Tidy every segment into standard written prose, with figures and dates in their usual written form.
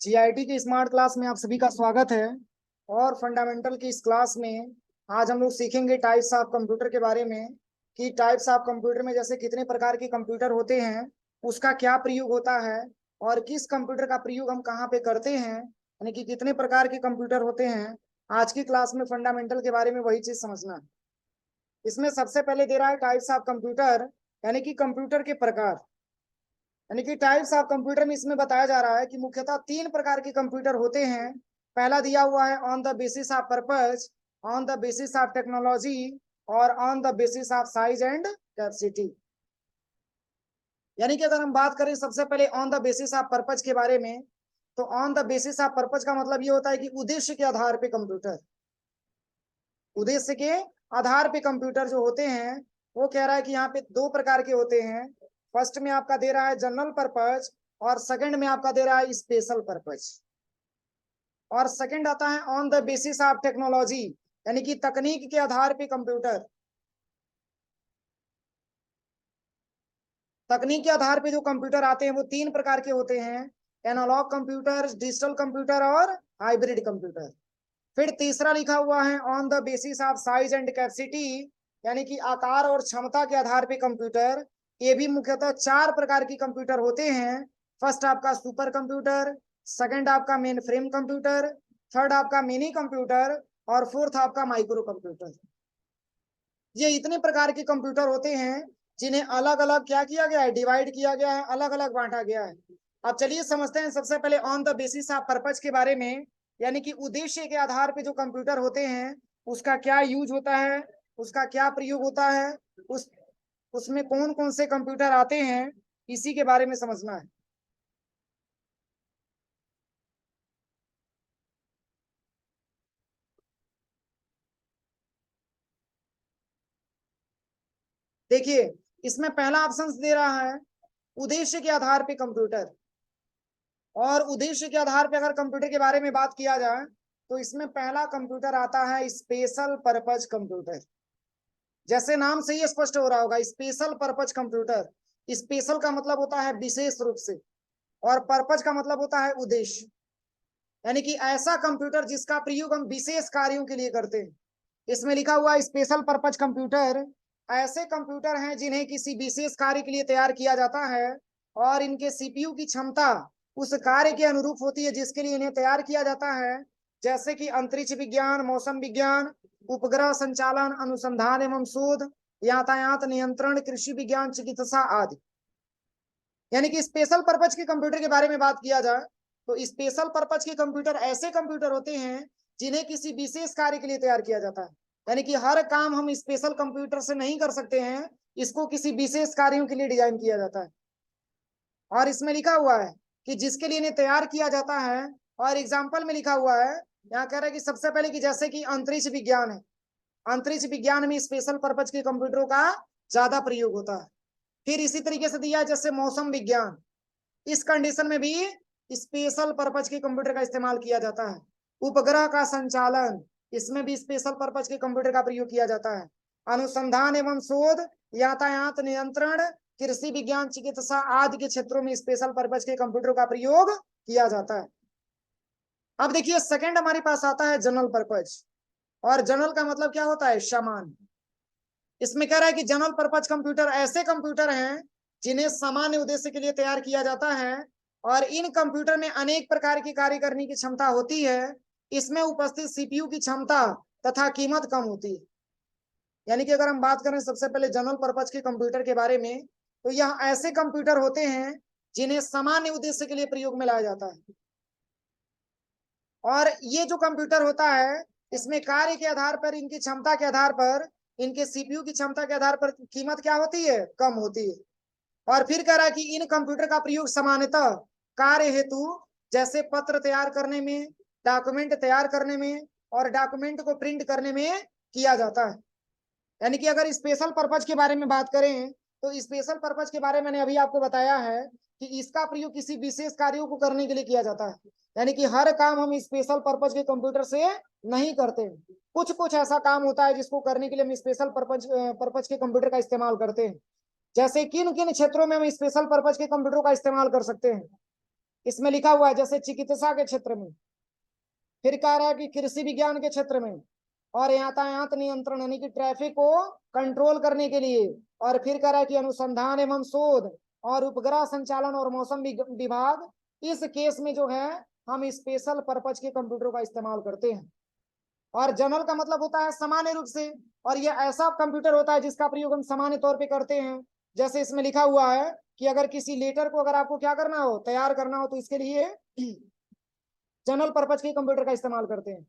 GIT की smart class में आप सभी का स्वागत है। और फंडामेंटल की इस क्लास में आज हम लोग सीखेंगे टाइप्स ऑफ कंप्यूटर के बारे में कि टाइप्स ऑफ कंप्यूटर में जैसे कितने प्रकार के कंप्यूटर होते हैं, उसका क्या प्रयोग होता है और किस कंप्यूटर का प्रयोग हम कहाँ पे करते हैं, यानी कि कितने प्रकार के कंप्यूटर होते हैं। आज की क्लास में फंडामेंटल के बारे में वही चीज समझना है। इसमें सबसे पहले दे रहा है टाइप्स ऑफ कंप्यूटर, यानी कि कंप्यूटर के प्रकार। यानी कि टाइप्स ऑफ कंप्यूटर में इसमें बताया जा रहा है कि मुख्यतः तीन प्रकार के कंप्यूटर होते हैं। पहला दिया हुआ है on the basis of purpose, on the basis of technology और on the basis of size and capacity. यानी कि अगर हम बात करें सबसे पहले on the basis of purpose के बारे में, तो on the basis of purpose का मतलब ये होता है कि उद्देश्य के आधार पे कंप्यूटर, उद्देश्य के आधार पे कंप्यूटर जो होते हैं, वो कह रहा है कि यहाँ पे दो प्रकार के होते हैं। फर्स्ट में आपका दे रहा है जनरल पर्पज और सेकंड में आपका दे रहा है स्पेशल पर्पज। और सेकंड आता है on the basis of technology, यानी कि तकनीक के आधार पे कंप्यूटर। तकनीक के आधार पे जो कंप्यूटर आते हैं वो तीन प्रकार के होते हैं, एनालॉग कंप्यूटर, डिजिटल कंप्यूटर और हाइब्रिड कंप्यूटर। फिर तीसरा लिखा हुआ है on the basis of size and capacity, यानी कि आकार और क्षमता के आधार पे कंप्यूटर। ये भी मुख्यतः चार प्रकार की कंप्यूटर होते हैं। फर्स्ट आपका सुपर कंप्यूटर, सेकंड आपका मेन फ्रेम कंप्यूटर, थर्ड आपका मिनी कंप्यूटर और फोर्थ आपका माइक्रो कंप्यूटर। ये इतने प्रकार के कंप्यूटर होते हैं जिन्हें अलग अलग क्या किया गया है, डिवाइड किया गया है, अलग अलग बांटा गया है। अब चलिए समझते हैं सबसे पहले on the basis of purpose के बारे में, यानी कि उद्देश्य के आधार पे जो कंप्यूटर होते हैं उसका क्या यूज होता है, उसका क्या प्रयोग होता है, उस उसमें कौन कौन से कंप्यूटर आते हैं, इसी के बारे में समझना है। देखिए, इसमें पहला ऑप्शन दे रहा है उद्देश्य के आधार पे कंप्यूटर। और उद्देश्य के आधार पे अगर कंप्यूटर के बारे में बात किया जाए तो इसमें पहला कंप्यूटर आता है स्पेशल पर्पज कंप्यूटर। जैसे नाम से ही स्पष्ट हो रहा होगा, स्पेशल पर्पज कंप्यूटर। स्पेशल का मतलब होता है विशेष रूप से और पर्पज का मतलब होता है उद्देश्य, यानी कि ऐसा कंप्यूटर जिसका प्रयोग हम विशेष कार्यों के लिए करते हैं। इसमें लिखा हुआ स्पेशल पर्पज कंप्यूटर ऐसे कंप्यूटर हैं जिन्हें किसी विशेष कार्य के लिए तैयार किया जाता है और इनके सीपीयू की क्षमता उस कार्य के अनुरूप होती है जिसके लिए इन्हें तैयार किया जाता है। जैसे कि अंतरिक्ष विज्ञान, मौसम विज्ञान, उपग्रह संचालन, अनुसंधान एवं शोध, यातायात नियंत्रण, कृषि विज्ञान, चिकित्सा आदि। यानी कि स्पेशल पर्पज के कंप्यूटर के बारे में बात किया जाए तो स्पेशल पर्पज के कंप्यूटर ऐसे कंप्यूटर होते हैं जिन्हें किसी विशेष कार्य के लिए तैयार किया जाता है। यानी कि हर काम हम स्पेशल कंप्यूटर से नहीं कर सकते हैं, इसको किसी विशेष कार्यों के लिए डिजाइन किया जाता है। और इसमें लिखा हुआ है कि जिसके लिए इन्हें तैयार किया जाता है, और एग्जाम्पल में लिखा हुआ है, यहाँ कह रहा है कि सबसे पहले कि जैसे कि अंतरिक्ष विज्ञान है, अंतरिक्ष विज्ञान में स्पेशल पर्पज के कंप्यूटरों का ज्यादा प्रयोग होता है। फिर इसी तरीके से दिया है जैसे मौसम विज्ञान, इस कंडीशन में भी स्पेशल पर्पज के कंप्यूटर का इस्तेमाल किया जाता है। उपग्रह का संचालन, इसमें भी स्पेशल पर्पज के कंप्यूटर का प्रयोग किया जाता है। अनुसंधान एवं शोध, यातायात नियंत्रण, कृषि विज्ञान, चिकित्सा आदि के क्षेत्रों में स्पेशल पर्पज के कंप्यूटर का प्रयोग किया जाता है। अब देखिए सेकंड हमारे पास आता है जनरल पर्पज। और जनरल का मतलब क्या होता है, सामान्य। इसमें कह रहा है कि जनरल पर्पज कंप्यूटर ऐसे कंप्यूटर हैं जिन्हें सामान्य उद्देश्य के लिए तैयार किया जाता है और इन कंप्यूटर में अनेक प्रकार की कार्य करने की क्षमता होती है। इसमें उपस्थित सीपीयू की क्षमता तथा कीमत कम होती है। यानी कि अगर हम बात करें सबसे पहले जनरल पर्पज के कंप्यूटर के बारे में, तो यह ऐसे कंप्यूटर होते हैं जिन्हें सामान्य उद्देश्य के लिए प्रयोग में लाया जाता है। और ये जो कंप्यूटर होता है इसमें कार्य के आधार पर, इनकी क्षमता के आधार पर, इनके सीपीयू की क्षमता के आधार पर कीमत क्या होती है, कम होती है। और फिर कह रहा है कि इन कंप्यूटर का प्रयोग सामान्यतः कार्य हेतु जैसे पत्र तैयार करने में, डॉक्यूमेंट तैयार करने में और डॉक्यूमेंट को प्रिंट करने में किया जाता है। यानी कि अगर स्पेशल पर्पज के बारे में बात करें तो स्पेशल पर्पज के बारे में मैंने अभी आपको बताया है कि इसका प्रयोग किसी विशेष कार्यों को करने के लिए किया जाता है। यानी कि हर काम हम स्पेशल पर्पज के कंप्यूटर से नहीं करते, कुछ कुछ ऐसा काम होता है जिसको करने के लिए हम स्पेशल पर्पज के कंप्यूटर का इस्तेमाल करते हैं। जैसे किन किन क्षेत्रों में हम स्पेशल पर्पज के कंप्यूटर का इस्तेमाल कर सकते हैं, इसमें लिखा हुआ है जैसे चिकित्सा के क्षेत्र में, फिर कह रहा है कि कृषि विज्ञान के क्षेत्र में, और यातायात नियंत्रण यानी कि ट्रैफिक को कंट्रोल करने के लिए, और फिर कह रहा है कि अनुसंधान एवं शोध और उपग्रह संचालन और मौसम विभाग। इस केस में जो है हम स्पेशल पर्पज के कंप्यूटर का इस्तेमाल करते हैं। और जनरल का मतलब होता है सामान्य रूप से, और यह ऐसा कंप्यूटर होता है जिसका प्रयोग हम सामान्य तौर पे करते हैं। जैसे इसमें लिखा हुआ है कि अगर किसी लेटर को अगर आपको क्या करना हो, तैयार करना हो, तो इसके लिए जनरल पर्पज के कंप्यूटर का इस्तेमाल करते हैं।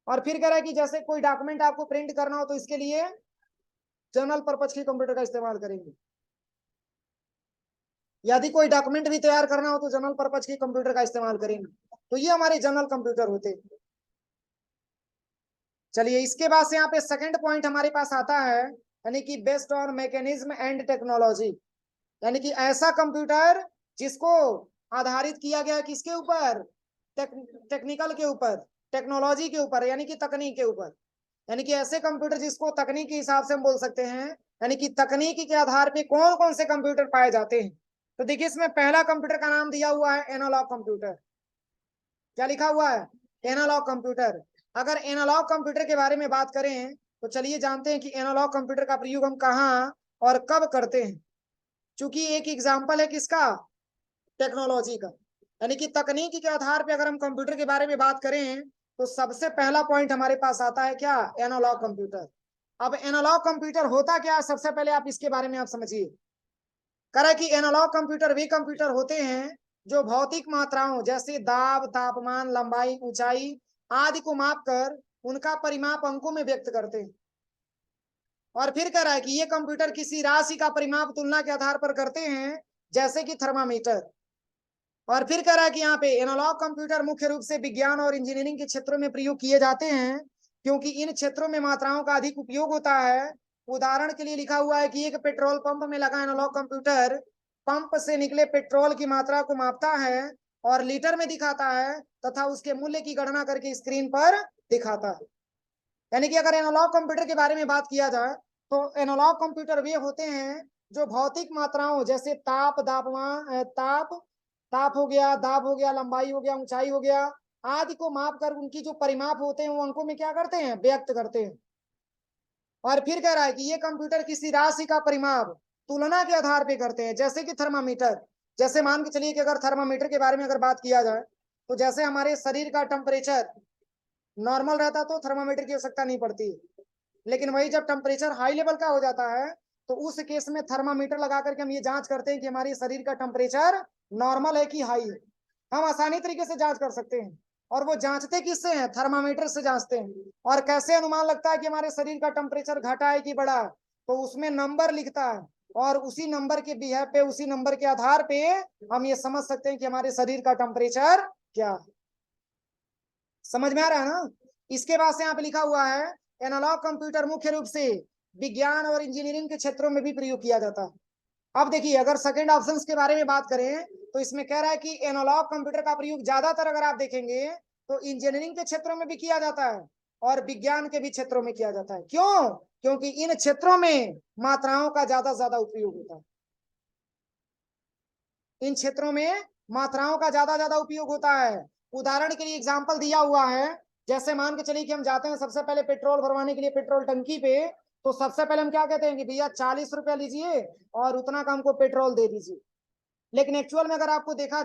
और फिर कह रहा है कि जैसे कोई डॉक्यूमेंट आपको प्रिंट करना हो तो इसके लिए जनरल पर्पज के कंप्यूटर का इस्तेमाल करेंगे। यदि कोई डॉक्यूमेंट भी तैयार करना हो तो जनरल पर्पज के कंप्यूटर का इस्तेमाल करेंगे। तो ये हमारे जनरल कंप्यूटर होते हैं। चलिए, इसके बाद से यहाँ पे सेकंड पॉइंट हमारे पास आता है, यानी कि based on mechanism and technology, यानी कि ऐसा कंप्यूटर जिसको आधारित किया गया किसके ऊपर, टेक्निकल के ऊपर, टेक्नोलॉजी के ऊपर, यानी कि तकनीक के ऊपर। यानी कि ऐसे कंप्यूटर जिसको तकनीक के हिसाब से हम बोल सकते हैं, यानी कि तकनीकी के आधार पे कौन कौन से कंप्यूटर पाए जाते हैं। तो देखिए, इसमें पहला कंप्यूटर का नाम दिया हुआ है एनालॉग कंप्यूटर। क्या लिखा हुआ है, एनालॉग कंप्यूटर। अगर एनालॉग कंप्यूटर के बारे में बात करें तो चलिए जानते हैं कि एनालॉग कंप्यूटर का प्रयोग हम कहाँ और कब करते हैं। चूंकि एक एग्जाम्पल है किसका, टेक्नोलॉजी का, यानी कि तकनीकी के आधार पे अगर हम कंप्यूटर के बारे में बात करें तो सबसे पहला पॉइंट हमारे पास आता है क्या, एनालॉग कंप्यूटर। अब एनालॉग कंप्यूटर होता क्या है, सबसे पहले आप इसके बारे में आप समझिए। कह कि एनालॉग कंप्यूटर वे कंप्यूटर होते हैं जो भौतिक मात्राओं जैसे दाब, तापमान, लंबाई, ऊंचाई आदि को मापकर उनका परिमाप अंकों में व्यक्त करते हैं। और फिर कह रहा है कि ये कंप्यूटर किसी राशि का परिमाप तुलना के आधार पर करते हैं, जैसे कि थर्मामीटर। और फिर कह रहा है कि यहाँ पे एनालॉग कंप्यूटर मुख्य रूप से विज्ञान और इंजीनियरिंग के क्षेत्रों में प्रयोग किए जाते हैं, क्योंकि इन क्षेत्रों में मात्राओं का अधिक उपयोग होता है। उदाहरण के लिए लिखा हुआ है कि एक पेट्रोल पंप में लगा एनालॉग कंप्यूटर पंप से निकले पेट्रोल की मात्रा को मापता है और लीटर में दिखाता है तथा उसके मूल्य की गणना करके स्क्रीन पर दिखाता है। यानी कि अगर एनालॉग कंप्यूटर के बारे में बात किया जाए तो एनालॉग कंप्यूटर वे होते हैं जो भौतिक मात्राओं जैसे ताप, दापमान, ताप हो गया, दाब हो गया, लंबाई हो गया, ऊंचाई हो गया आदि को माप कर उनकी जो परिमाप होते हैं वो अंकों में क्या करते हैं, व्यक्त करते हैं। और फिर कह रहा है कि ये कंप्यूटर किसी राशि का परिमाप तुलना के आधार पे करते हैं, जैसे कि थर्मामीटर। जैसे मान के चलिए कि अगर थर्मामीटर के बारे में अगर बात किया जाए तो जैसे हमारे शरीर का टेम्परेचर नॉर्मल रहता तो थर्मामीटर की आवश्यकता नहीं पड़ती, लेकिन वही जब टेम्परेचर हाई लेवल का हो जाता है तो उस केस में थर्मामीटर लगा करके हम ये जांच करते हैं कि हमारे शरीर का टेम्परेचर नॉर्मल है कि हाई है। हम आसानी तरीके से जांच कर सकते हैं। और वो जांचते किससे हैं, थर्मामीटर से जांचते हैं। और कैसे अनुमान लगता है कि हमारे शरीर का टेम्परेचर घटा है कि बढ़ा, तो उसमें नंबर लिखता है और उसी नंबर के बिहेव पे, उसी नंबर के आधार पे हम ये समझ सकते हैं कि हमारे शरीर का टेम्परेचर क्या है। समझ में आ रहा है ना। इसके बाद से यहाँ पे लिखा हुआ है एनालॉग कंप्यूटर मुख्य रूप से विज्ञान और इंजीनियरिंग के क्षेत्रों में भी प्रयोग किया जाता है। अब देखिए, अगर सेकंड ऑप्शंस के बारे में बात करें तो इसमें कह रहा है कि एनालॉग कंप्यूटर का प्रयोग ज्यादातर अगर आप देखेंगे तो इंजीनियरिंग के क्षेत्रों में भी किया जाता है और विज्ञान के भी क्षेत्रों में किया जाता है। क्यों, क्योंकि इन क्षेत्रों में मात्राओं का ज्यादा उपयोग होता है। इन क्षेत्रों में मात्राओं का ज्यादा उपयोग होता है। उदाहरण के लिए एग्जाम्पल दिया हुआ है, जैसे मान के चलिए कि हम जाते हैं सबसे पहले पेट्रोल भरवाने के लिए पेट्रोल टंकी पे, तो सबसे पहले हम क्या कहते हैं कि भैया 40 रुपया लीजिए और उतना का हमको पेट्रोल दे दीजिए। लेकिन एक्चुअल में अगर आपको देखा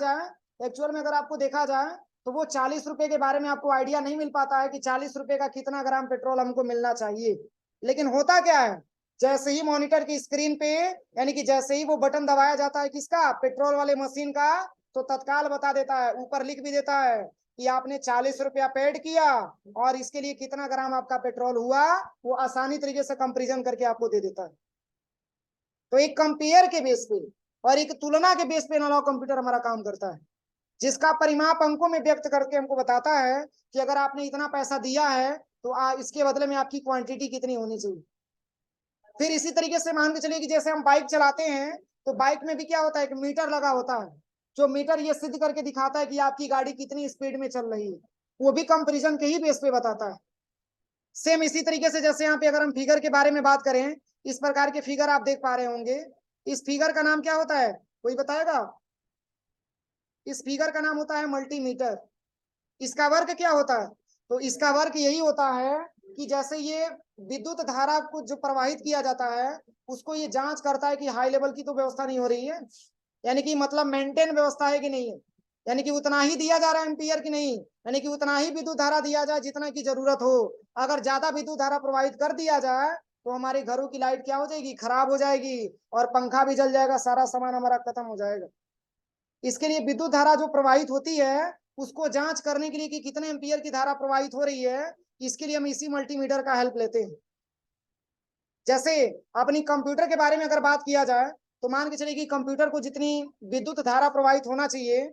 जाए, तो वो 40 रुपए के बारे में आपको आइडिया नहीं मिल पाता है कि 40 रुपए का कितना ग्राम पेट्रोल हमको मिलना चाहिए। लेकिन होता क्या है, जैसे ही मॉनिटर की स्क्रीन पे, यानी कि जैसे ही वो बटन दबाया जाता है किसका, पेट्रोल वाले मशीन का, तो तत्काल बता देता है, ऊपर लिख भी देता है कि आपने 40 रुपया पेड किया और इसके लिए कितना ग्राम आपका पेट्रोल हुआ। वो आसानी तरीके से कंपेरिजन करके आपको दे देता है। तो एक कंपेयर के बेस पे और एक तुलना के बेस पे एनालॉग कंप्यूटर हमारा काम करता है, जिसका परिमाप अंकों में व्यक्त करके हमको बताता है कि अगर आपने इतना पैसा दिया है तो इसके बदले में आपकी क्वांटिटी कितनी होनी चाहिए। फिर इसी तरीके से मान के चलिए कि जैसे हम बाइक चलाते हैं तो बाइक में भी क्या होता है, एक मीटर लगा होता है, जो मीटर ये सिद्ध करके दिखाता है कि आपकी गाड़ी कितनी स्पीड में चल रही है। वो भी कंपेरिजन के ही बेस पे बताता है। सेम इसी तरीके से जैसे यहाँ पे अगर हम फिगर के बारे में बात करें, इस प्रकार के फिगर आप देख पा रहे होंगे। इस फिगर का नाम क्या होता है, कोई बताएगा। इस फिगर का नाम होता है मल्टीमीटर। इसका वर्क क्या होता है? तो इसका वर्क यही होता है कि जैसे ये विद्युत धारा को जो प्रवाहित किया जाता है उसको ये जांच करता है कि हाई लेवल की तो व्यवस्था नहीं हो रही है, यानी कि मतलब मेंटेन व्यवस्था है कि नहीं है, यानी कि उतना ही दिया जा रहा है एम्पियर की नहीं, यानी कि उतना ही विद्युत धारा दिया जाए जितना की जरूरत हो। अगर ज्यादा विद्युत धारा प्रवाहित कर दिया जाए तो हमारे घरों की लाइट क्या हो जाएगी? खराब हो जाएगी, और पंखा भी जल जाएगा, सारा सामान हमारा खत्म हो जाएगा। इसके लिए विद्युत धारा जो प्रवाहित होती है उसको जांच करने के लिए कि कितने एम्पियर की धारा प्रवाहित हो रही है, इसके लिए हम इसी मल्टीमीटर का हेल्प लेते हैं। जैसे अपनी कंप्यूटर के बारे में अगर बात किया जाए तो मान के चलिए कि कंप्यूटर को जितनी विद्युत धारा प्रवाहित होना चाहिए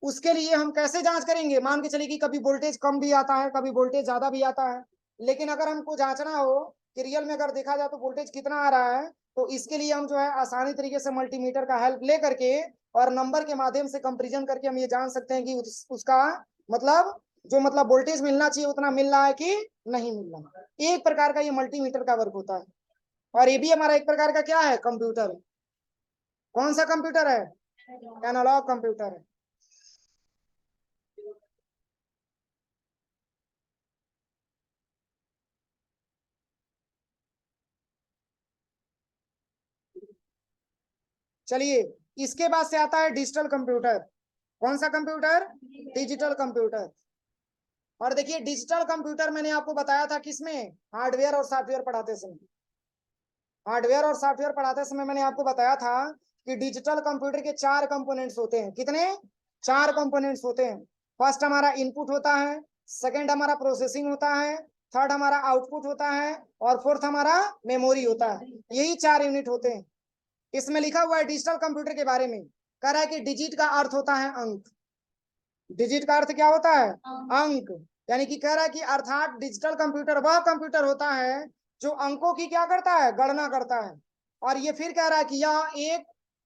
उसके लिए हम कैसे जांच करेंगे? मान के चलिए कि कभी वोल्टेज कम भी आता है, कभी वोल्टेज ज्यादा भी आता है, लेकिन अगर हमको जांचना हो कि रियल में अगर देखा जाए तो वोल्टेज कितना आ रहा है, तो इसके लिए हम जो है आसानी तरीके से मल्टीमीटर का हेल्प ले करके और नंबर के माध्यम से कंपेरिजन करके हम ये जान सकते हैं कि उसका मतलब जो मतलब वोल्टेज मिलना चाहिए उतना मिल रहा है कि नहीं मिल रहा। एक प्रकार का ये मल्टीमीटर का वर्क होता है। और ये भी हमारा एक प्रकार का क्या है? कंप्यूटर। कौन सा कंप्यूटर है? एनालॉग कंप्यूटर है। चलिए, इसके बाद से आता है डिजिटल कंप्यूटर। कौन सा कंप्यूटर? Digital computer. और देखिए डिजिटल कंप्यूटर मैंने आपको बताया था किसमें? हार्डवेयर और सॉफ्टवेयर पढ़ाते समय। हार्डवेयर और सॉफ्टवेयर पढ़ाते समय मैंने आपको बताया था कि डिजिटल कंप्यूटर के 4 कंपोनेंट्स होते हैं। कितने? 4 कंपोनेंट्स होते हैं। फर्स्ट हमारा इनपुट होता है, सेकंड हमारा प्रोसेसिंग होता है, थर्ड हमारा आउटपुट होता है, और फोर्थ हमारा मेमोरी होता है। यही 4 यूनिट होते हैं। इसमें लिखा हुआ है डिजिटल कंप्यूटर के बारे में, कह रहा है कि डिजिट का अर्थ होता है अंक। डिजिट का अर्थ क्या होता है? अंक। यानी कि कह रहा है कि अर्थात डिजिटल कंप्यूटर वह कंप्यूटर होता है जो अंकों की क्या करता है? गणना करता है। और ये फिर कह रहा है कि यह एक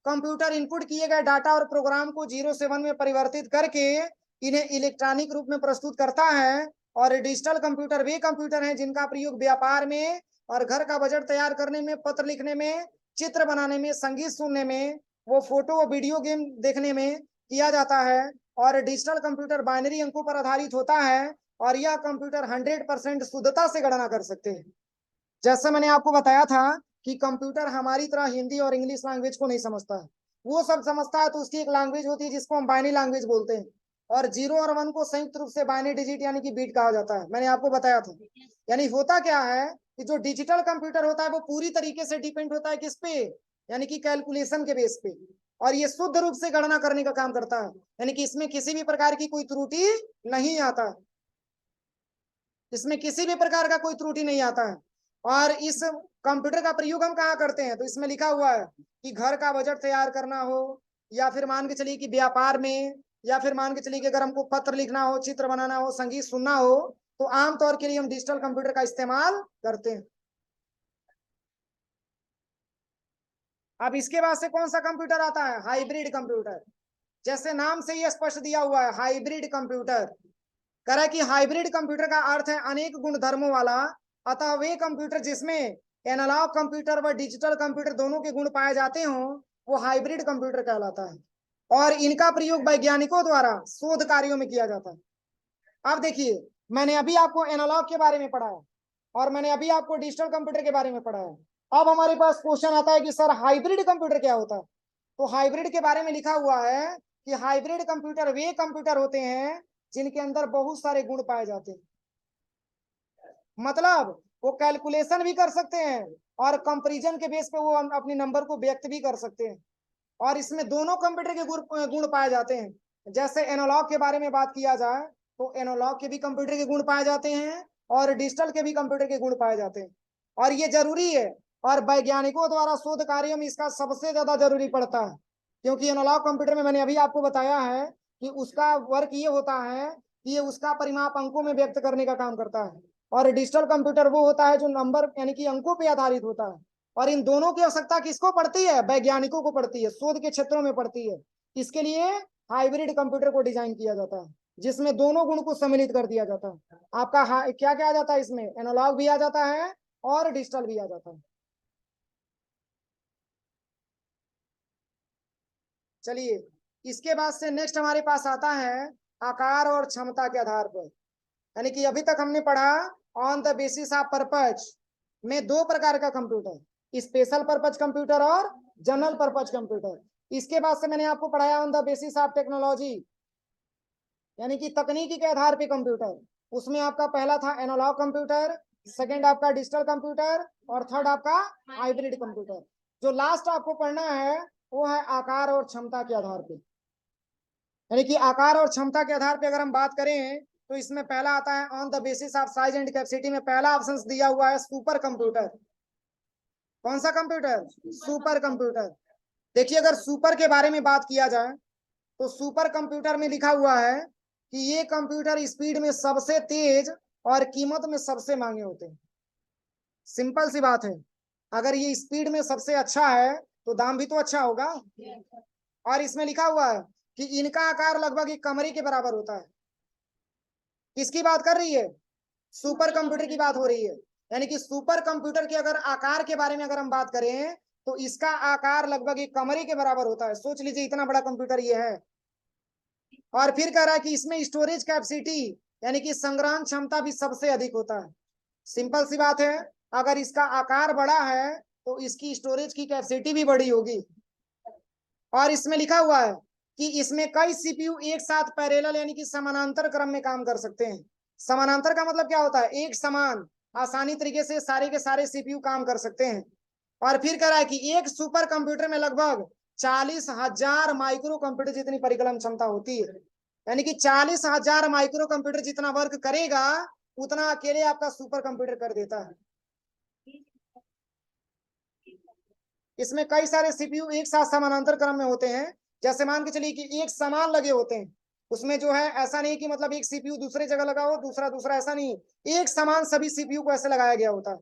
कंप्यूटर इनपुट किए गए डाटा और प्रोग्राम को 0 से 1 में परिवर्तित करके इन्हें इलेक्ट्रॉनिक रूप में प्रस्तुत करता है। और डिजिटल कंप्यूटर वे कंप्यूटर हैं जिनका प्रयोग व्यापार में और घर का बजट तैयार करने में, पत्र लिखने में, चित्र बनाने में, संगीत सुनने में, वो फोटो और वीडियो गेम देखने में किया जाता है। और डिजिटल कंप्यूटर बाइनरी अंकों पर आधारित होता है और यह कंप्यूटर 100% शुद्धता से गणना कर सकते हैं। जैसे मैंने आपको बताया था कि कंप्यूटर हमारी तरह हिंदी और इंग्लिश लैंग्वेज को नहीं समझता है, वो सब समझता है तो उसकी एक लैंग्वेज होती है जिसको हम बाइनरी लैंग्वेज बोलते हैं। और 0 और 1 को संयुक्त रूप से बाइनरी डिजिट यानी कि बीट कहा जाता है। मैंने आपको बताया था। यानी होता क्या है कि जो डिजिटल कंप्यूटर होता है वो पूरी तरीके से डिपेंड होता है किस पे? यानी कि कैलकुलेशन के बेस पे। और ये शुद्ध रूप से गणना करने का काम करता है, यानी कि इसमें किसी भी प्रकार की कोई त्रुटि नहीं आता है। इसमें किसी भी प्रकार का कोई त्रुटि नहीं आता है। और इस कंप्यूटर का प्रयोग हम कहाँ करते हैं? तो इसमें लिखा हुआ है कि घर का बजट तैयार करना हो, या फिर मान के चलिए कि व्यापार में, या फिर मान के चलिए कि अगर हमको पत्र लिखना हो, चित्र बनाना हो, संगीत सुनना हो, तो आमतौर के लिए हम डिजिटल कंप्यूटर का इस्तेमाल करते हैं। अब इसके बाद से कौन सा कंप्यूटर आता है? Hybrid computer. जैसे नाम से ही स्पष्ट दिया हुआ है, हाइब्रिड कंप्यूटर। कह रहा है कि हाइब्रिड कंप्यूटर का अर्थ है अनेक गुण धर्मों वाला। अतः वे कंप्यूटर जिसमें एनालॉग कंप्यूटर व डिजिटल कंप्यूटर दोनों के गुण पाए जाते हों वो हाइब्रिड कंप्यूटर कहलाता है। और इनका प्रयोग वैज्ञानिकों द्वारा शोध कार्यों में किया जाता है। अब देखिए, मैंने अभी आपको एनालॉग के बारे में पढ़ाया और मैंने अभी आपको डिजिटल कंप्यूटर के बारे में पढ़ाया। अब हमारे पास क्वेश्चन आता है कि सर हाइब्रिड कंप्यूटर क्या होता है? तो हाइब्रिड के बारे में लिखा हुआ है कि हाइब्रिड कंप्यूटर वे कंप्यूटर होते हैं जिनके अंदर बहुत सारे गुण पाए जाते हैं। मतलब वो कैलकुलेशन भी कर सकते हैं और कंपैरिजन के बेस पे वो अपने नंबर को व्यक्त भी कर सकते हैं। और इसमें दोनों कंप्यूटर के गुण पाए जाते हैं। जैसे एनालॉग के बारे में बात किया जाए तो एनालॉग के भी कंप्यूटर के गुण पाए जाते हैं और डिजिटल के भी कंप्यूटर के गुण पाए जाते हैं। और ये जरूरी है, और वैज्ञानिकों द्वारा शोध कार्यों में इसका सबसे ज्यादा जरूरी पड़ता है। क्योंकि एनालॉग कंप्यूटर में मैंने अभी आपको बताया है कि उसका वर्क ये होता है कि ये उसका परिमाप अंकों में व्यक्त करने का काम करता है। और डिजिटल कंप्यूटर वो होता है जो नंबर यानी कि अंकों पे आधारित होता है। और इन दोनों की आवश्यकता किसको पड़ती है? वैज्ञानिकों को पड़ती है, शोध के क्षेत्रों में पड़ती है। इसके लिए हाइब्रिड कंप्यूटर को डिजाइन किया जाता है जिसमें दोनों गुण को सम्मिलित कर दिया जाता है। आपका क्या क्या आ जाता है इसमें? एनालॉग भी आ जाता है और डिजिटल भी आ जाता है। चलिए, इसके बाद से नेक्स्ट हमारे पास आता है आकार और क्षमता के आधार पर। यानी कि अभी तक हमने पढ़ा on the basis of purpose में दो प्रकार का कंप्यूटर, स्पेशल पर्पज कंप्यूटर और जनरल पर्पज कंप्यूटर। इसके बाद से मैंने आपको पढ़ाया on the basis of technology, यानी कि तकनीकी के आधार पे कंप्यूटर। उसमें आपका पहला था एनालॉग कंप्यूटर, सेकंड आपका डिजिटल कंप्यूटर और थर्ड आपका हाइब्रिड कंप्यूटर। जो लास्ट आपको पढ़ना है वो है आकार और क्षमता के आधार पे। यानी कि आकार और क्षमता के आधार पे अगर हम बात करें तो इसमें पहला आता है on the basis of size and capacity में पहला ऑप्शन दिया हुआ है सुपर कंप्यूटर। कौन सा कंप्यूटर? Super computer. देखिए अगर सुपर के बारे में बात किया जाए तो सुपर कंप्यूटर में लिखा हुआ है कि ये कंप्यूटर स्पीड में सबसे तेज और कीमत में सबसे महंगे होते हैं। सिंपल सी बात है, अगर ये स्पीड में सबसे अच्छा है तो दाम भी तो अच्छा होगा। और इसमें लिखा हुआ है कि इनका आकार लगभग एक कमरे के बराबर होता है। किसकी बात कर रही है? सुपर कंप्यूटर की बात हो रही है। यानी कि सुपर कंप्यूटर के अगर आकार के बारे में अगर हम बात करें तो इसका आकार लगभग एक कमरे के बराबर होता है। सोच लीजिए इतना बड़ा कंप्यूटर ये है। और फिर कह रहा है कि इसमें स्टोरेज कैपेसिटी यानी कि संग्रहण क्षमता भी सबसे अधिक होता है। सिंपल सी बात है, अगर इसका आकार बड़ा है तो इसकी स्टोरेज की कैपेसिटी भी बड़ी होगी। और इसमें लिखा हुआ है कि इसमें कई सीपीयू एक साथ पैरेलल यानी कि समानांतर क्रम में काम कर सकते हैं। समानांतर का मतलब क्या होता है? एक समान आसानी तरीके से सारे के सारे सीपीयू काम कर सकते हैं। और फिर कह रहा है कि एक सुपर कंप्यूटर में लगभग 40,000 माइक्रो कंप्यूटर जितनी परिकलन क्षमता होती है। यानी कि 40,000 माइक्रो कंप्यूटर जितना वर्क करेगा उतना अकेले आपका सुपर कंप्यूटर कर देता है। इसमें कई सारे सीपीयू एक साथ समानांतर क्रम में होते हैं। जैसे मान के चलिए कि एक समान लगे होते हैं, उसमें जो है ऐसा नहीं कि मतलब एक सीपीयू दूसरे जगह लगा हो दूसरा दूसरा, ऐसा नहीं, एक समान सभी सीपीयू को ऐसे लगाया गया होता है।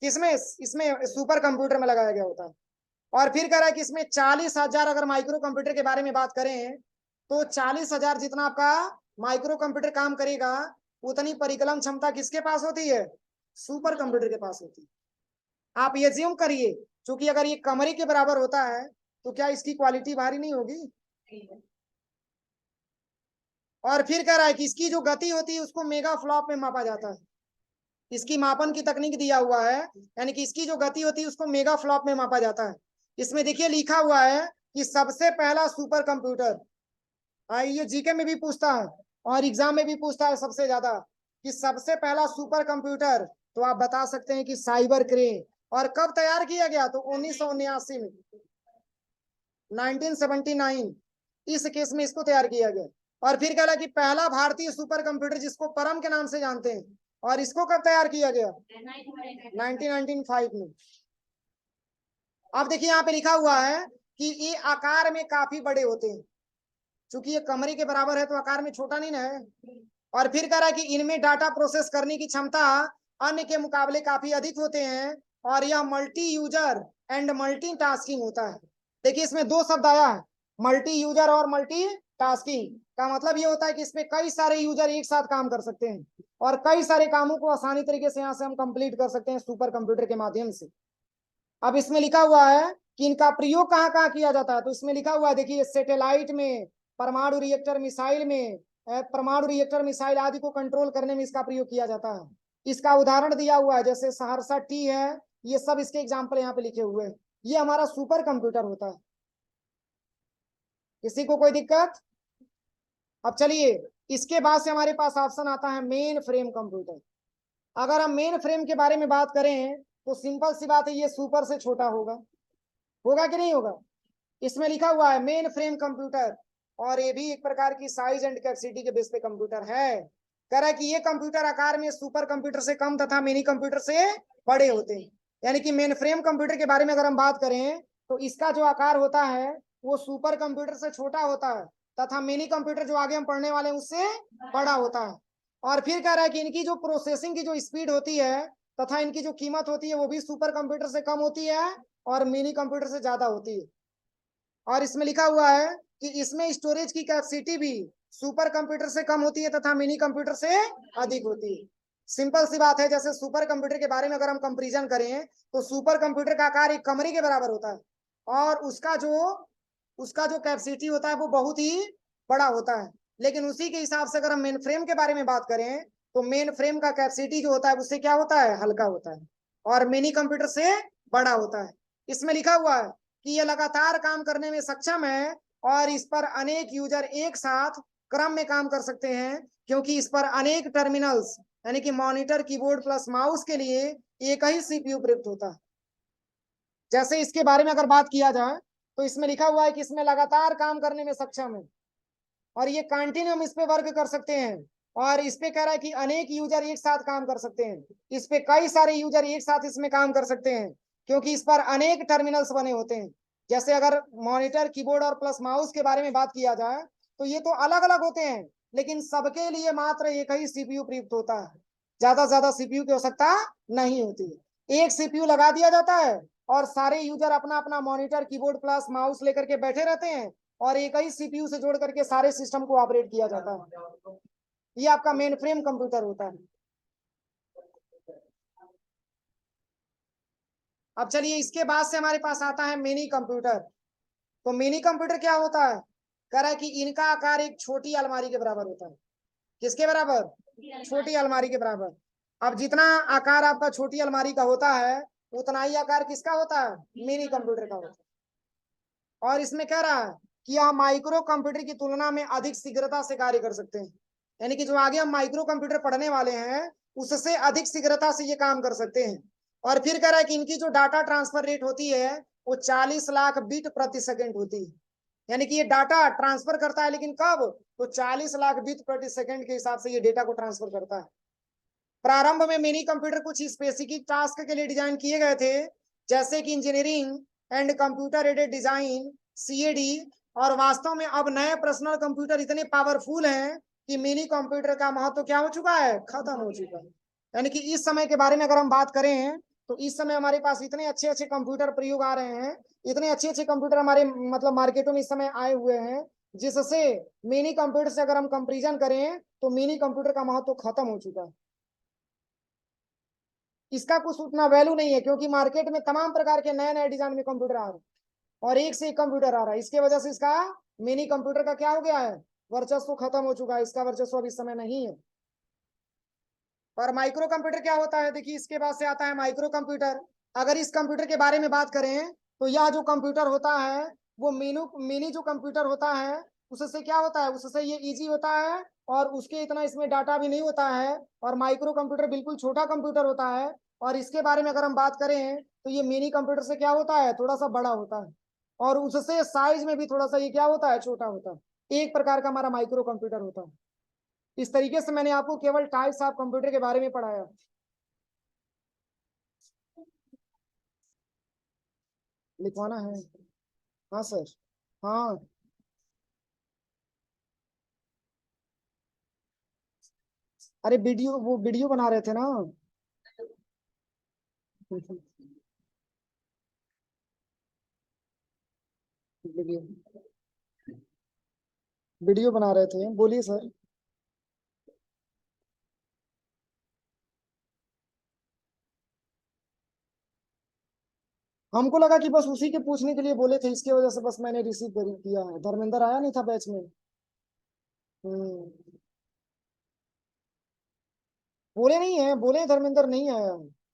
किसमें? इसमें सुपर कंप्यूटर में लगाया गया होता है। और फिर कह रहा है कि इसमें 40,000 अगर माइक्रो कंप्यूटर के बारे में बात करें तो 40,000 जितना आपका माइक्रो कंप्यूटर काम करेगा उतनी परिकलन क्षमता किसके पास होती है? सुपर कंप्यूटर के पास होती है। आप ये ज्यूम करिए, क्योंकि अगर ये कमरे के बराबर होता है तो क्या इसकी क्वालिटी भारी नहीं होगी? और फिर कह रहा है कि इसकी जो गति होती है उसको मेगा फ्लॉप में मापा जाता है। इसकी मापन की तकनीक दिया हुआ है, यानी कि इसकी जो गति होती है उसको मेगा फ्लॉप में मापा जाता है। इसमें देखिए लिखा हुआ है कि सबसे पहला सुपर कंप्यूटर, ये जीके में भी पूछता है और एग्जाम में भी पूछता है सबसे ज्यादा, कि सबसे पहला सुपर कंप्यूटर तो आप बता सकते हैं कि साइबर क्रे। और कब तैयार किया गया? तो 1979 में, 1979 इस केस में इसको तैयार किया गया। और फिर कहा कि पहला भारतीय सुपर कंप्यूटर जिसको परम के नाम से जानते हैं, और इसको कब तैयार किया गया? 1995 में। अब देखिए यहाँ पे लिखा हुआ है कि ये आकार में काफी बड़े होते हैं, क्योंकि ये कमरे के बराबर है तो आकार में छोटा नहीं ना है। और फिर कह रहा है कि इनमें डाटा प्रोसेस करने की क्षमता अन्य के मुकाबले काफी अधिक होते हैं और यह multi user and multi tasking होता है। देखिए इसमें दो शब्द आया है, मल्टी यूजर और मल्टी टास्किंग। का मतलब ये होता है कि इसमें कई सारे यूजर एक साथ काम कर सकते हैं और कई सारे कामों को आसानी तरीके से यहाँ से हम कंप्लीट कर सकते हैं सुपर कंप्यूटर के माध्यम से। अब इसमें लिखा हुआ है कि इनका प्रयोग कहाँ कहाँ किया जाता है, तो इसमें लिखा हुआ है देखिए सैटेलाइट में, परमाणु रिएक्टर मिसाइल में, परमाणु रिएक्टर मिसाइल आदि को कंट्रोल करने में इसका प्रयोग किया जाता है। इसका उदाहरण दिया हुआ है जैसे सहरसा टी है, ये सब इसके एग्जाम्पल यहाँ पे लिखे हुए हैं। ये हमारा सुपर कंप्यूटर होता है। किसी को कोई दिक्कत? अब चलिए इसके बाद से हमारे पास ऑप्शन आता है मेन फ्रेम कंप्यूटर। अगर हम मेन फ्रेम के बारे में बात करें तो सिंपल सी बात है, ये सुपर से छोटा होगा। होगा कि नहीं होगा? इसमें लिखा हुआ है मेन फ्रेम कंप्यूटर, और ये भी एक प्रकार की साइज एंड कैपेसिटी के बेस पे कंप्यूटर है। कह रहा है कि ये कंप्यूटर आकार में सुपर कंप्यूटर से कम तथा मिनी कंप्यूटर से बड़े होते हैं। यानी कि मेन फ्रेम कंप्यूटर के बारे में अगर हम बात करें तो इसका जो आकार होता है वो सुपर कंप्यूटर से छोटा होता है तथा मिनी कंप्यूटर जो आगे हम पढ़ने वाले हैं उससे बड़ा होता है। और फिर कह रहा है कि इनकी जो प्रोसेसिंग की जो स्पीड होती है तथा इनकी जो कीमत होती है वो भी सुपर कंप्यूटर से कम होती है और मिनी कंप्यूटर से ज्यादा होती है। और इसमें लिखा हुआ है कि इसमें स्टोरेज की कैपेसिटी भी सुपर कंप्यूटर से कम होती है तथा मिनी कंप्यूटर से अधिक होती है। सिंपल सी बात है, जैसे सुपर कंप्यूटर के बारे में अगर हम कंपैरिजन करें तो सुपर कंप्यूटर का आकार एक कमरे के बराबर होता है और उसका जो उसका जो कैपेसिटी होता है वो बहुत ही बड़ा होता है। लेकिन उसी के हिसाब से अगर हम मेन फ्रेम के बारे में बात करें तो मेन फ्रेम का कैपेसिटी जो होता है उससे क्या होता है, हल्का होता है और मिनी कंप्यूटर से बड़ा होता है। इसमें लिखा हुआ है कि ये लगातार काम करने में सक्षम है और इस पर अनेक यूजर एक साथ क्रम में काम कर सकते हैं, क्योंकि इस पर अनेक टर्मिनल्स यानी कि मॉनिटर, कीबोर्ड प्लस माउस के लिए एक ही सीपीयू प्रयुक्त होता है। जैसे इसके बारे में अगर बात किया जाए तो इसमें लिखा हुआ है कि इसमें लगातार काम करने में सक्षम है और ये कंटिन्यूम इस पे वर्क कर सकते हैं। और इस पे कह रहा है कि अनेक यूजर एक साथ काम कर सकते हैं, इस पे कई सारे यूजर एक साथ इसमें काम कर सकते हैं, क्योंकि इस पर अनेक टर्मिनल्स बने होते हैं। जैसे अगर मॉनिटर, कीबोर्ड और प्लस माउस के बारे में बात किया जाए तो ये तो अलग अलग होते हैं, लेकिन सबके लिए मात्र एक ही सीपीयू प्रयुक्त होता है। ज्यादा से ज्यादा सीपीयू की आवश्यकता नहीं होती। एक सीपीयू लगा दिया जाता है और सारे यूजर अपना अपना मॉनिटर, कीबोर्ड प्लस माउस लेकर के बैठे रहते हैं और एक ही सीपीयू से जोड़ करके सारे सिस्टम को ऑपरेट किया जाता है। ये आपका मेन फ्रेम कंप्यूटर होता है। अब चलिए इसके बाद से हमारे पास आता है मिनी कंप्यूटर। तो मिनी कंप्यूटर क्या होता है, कह रहा है कि इनका आकार एक छोटी अलमारी के बराबर होता है। किसके बराबर, छोटी अलमारी के बराबर। अब जितना आकार आपका छोटी अलमारी का होता है उतना ही आकार किसका होता है, मिनी कंप्यूटर का होता है। और इसमें कह रहा है कि हम माइक्रो कंप्यूटर की तुलना में अधिक शीघ्रता से कार्य कर सकते हैं, यानी कि जो आगे हम माइक्रो कंप्यूटर पढ़ने वाले हैं उससे अधिक शीघ्रता से ये काम कर सकते हैं। और फिर कह रहा है कि इनकी जो डाटा ट्रांसफर रेट होती है वो 40 लाख बिट प्रति सेकंड होती है, यानी कि ये डाटा ट्रांसफर करता है, लेकिन कब, तो 40 लाख बिट प्रति सेकंड के हिसाब से ये डेटा को ट्रांसफर करता है। प्रारंभ में मिनी कंप्यूटर कुछ स्पेसिफिक टास्क के लिए डिजाइन किए गए थे, जैसे कि engineering and computer aided design, CAD. और वास्तव में अब नए पर्सनल कंप्यूटर इतने पावरफुल हैं कि मिनी कंप्यूटर का महत्व क्या हो चुका है, खत्म हो चुका है। यानी कि इस समय के बारे में अगर हम बात करें तो इस समय हमारे पास इतने अच्छे अच्छे कंप्यूटर प्रयोग आ रहे हैं, इतने अच्छे अच्छे कंप्यूटर हमारे मतलब मार्केटों में इस समय आए हुए हैं, जिससे मिनी कंप्यूटर से अगर हम कंपेरिजन करें तो मिनी कंप्यूटर का महत्व खत्म हो चुका है। इसका कुछ उतना वैल्यू नहीं है, क्योंकि मार्केट में तमाम प्रकार के नए नए डिजाइन में कंप्यूटर आ रहे हैं और एक से एक कंप्यूटर आ रहा है। इसके वजह से इसका मिनी कंप्यूटर का क्या हो गया है, वर्चस्व खत्म हो चुका है, इसका वर्चस्व अब इस समय नहीं है। और माइक्रो कंप्यूटर क्या होता है, देखिए इसके बाद से आता है माइक्रो कंप्यूटर। अगर इस कंप्यूटर के बारे में बात करें तो यह जो कंप्यूटर होता है वो मिनी जो कंप्यूटर होता है उससे क्या होता है, उससे ये इजी होता है और उसके इतना इसमें डाटा भी नहीं होता है। और माइक्रो कंप्यूटर बिल्कुल छोटा कंप्यूटर होता है। और इसके बारे में अगर हम बात करें तो ये मिनी कंप्यूटर से क्या होता है, थोड़ा सा बड़ा होता है और उससे साइज में भी थोड़ा सा ये क्या होता है, छोटा होता है। एक प्रकार का हमारा माइक्रो कंप्यूटर होता है। इस तरीके से मैंने आपको केवल टाइप्स ऑफ कंप्यूटर के बारे में पढ़ाया। लिखवाना है, हाँ सर, हाँ। अरे वीडियो, वो वीडियो बना रहे थे ना। वीडियो, वीडियो बना रहे थे, बोलिए सर। हमको लगा कि बस उसी के पूछने के लिए बोले थे, इसकी वजह से बस मैंने रिसीव कर किया है। धर्मेंद्र आया नहीं था बैच में। हम्म। बोले नहीं है, बोले धर्मेंद्र नहीं आया है।